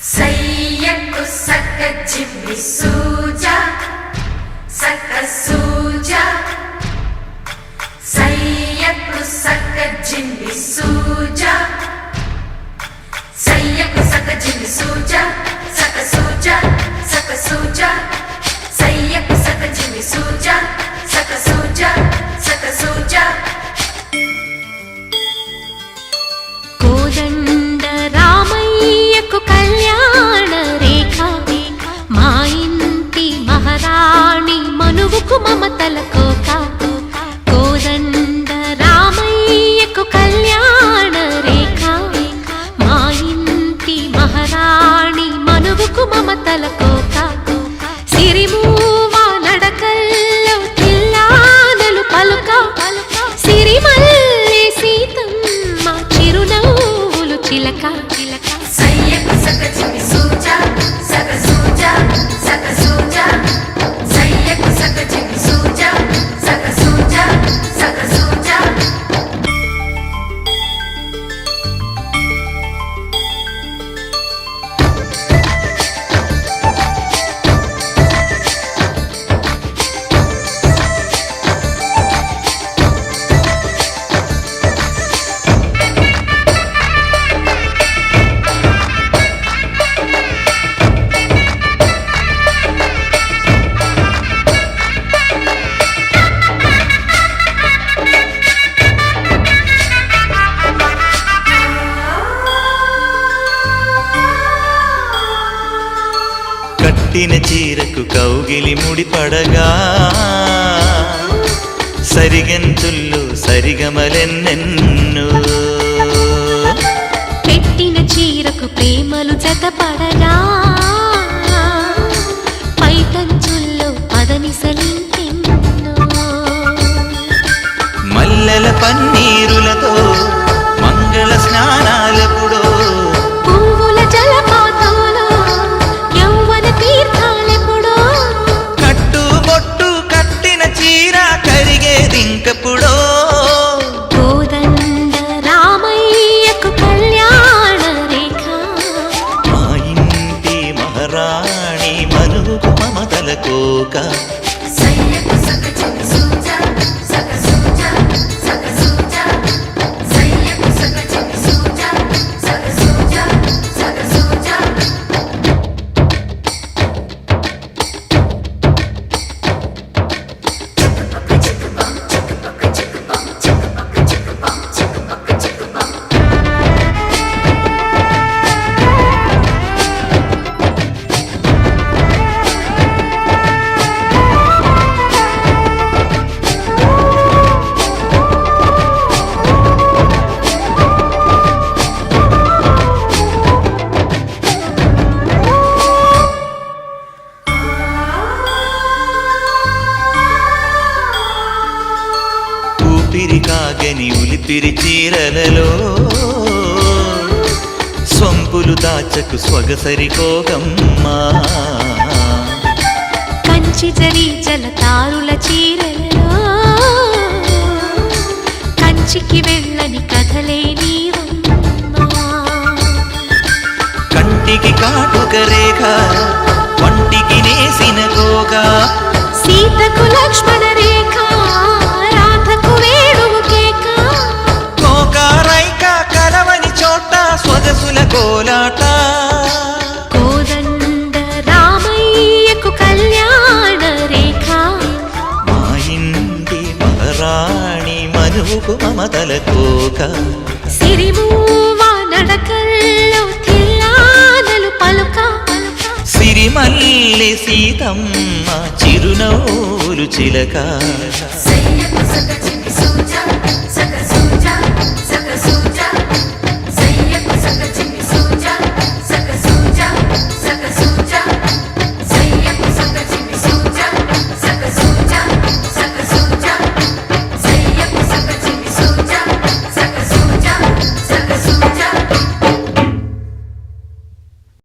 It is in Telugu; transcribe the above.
సయ్యకు సక్క జిమ్మి సూజా సక్క సూజా సయ్యకు సక్క జిమ్మి సూజా సయ్యకు సక్క జిమ్మి సూజా సక్క సూజా సక్క సూజా సయ్యకు సక్క జిమ్మి సూజా సక్క సూజా సక్క సూజా కోదండ రామయ్యకు కళ్యాణ రేఖ మా ఇంటి మహారాణి మనువుకు మమతల కోక కోదండ రామయ్యకు కళ్యాణ రేఖ మా ఇంటి మహారాణి మనువుకు మమతల కోక సిరిమూవ నడకల్లో తిల్లానలు పలుక సిరిమల్లె సీతమ్మ చిరునవ్వులు చిలక సయ్యకు సక్క జిమ్మి సూజా సక్క సూజా సక్క సూజా సయ్యకు సక్క జిమ్మి సూజా సక్క సూజా సక్క సూజా కట్టిన చీరకు కౌగిలి ముడిపడగా సరిగంతుల్లో సరిగమలెన్నెన్ను పెట్టిన చీరకు ప్రేమలు జతపడగా పైటంచుల్లో పదనిసలింకెన్నో మల్లెల పన్నీరులతో మంగళ స్నానాలెప్పుడో పువ్వుల జలపాతంలో యవ్వన తీర్థాలెప్పుడో కట్టుబొట్టు కట్టిన చీర కరిగేదింకప్పుడో కోదండ రామయ్యకు కళ్యాణ రేఖ మా ఇంటి మహారాణి మనువుకు మమతల కోక సయ్యకు సక్క జిమ్మి సూజా సక్క సూజా సక్క సూజా సయ్యకు సక్క జిమ్మి సూజా సక్క సూజా సక్క సూజా ఊపిరి కాగని ఉలిపిరి చీరలలో సొంపులు దాచకు స్వగసరి కోగమ్మా కంచి జరి జలతారుల చీరలలో కంచికి వెళ్ళని కథలే నీవమ్మా కంటికి కాటుక రేఖ వంటికి నేసిన కోగా సీతకు లక్ష్మణ రేఖ రాధకు వేణువు కేక కోకారైక కలవని చోట స్వగసుల కోలాట కోదండ రామయ్యకు కళ్యాణ రేఖ మా ఇంటి మహారాణి మనువుకు మమతల కోక సిరిమూవ నడకల్లో తిల్లానలు పలుక సిరిమల్లె సీతమ్మ చిరునవ్వులు చిలక సయ్యకు సక్క జిమ్మి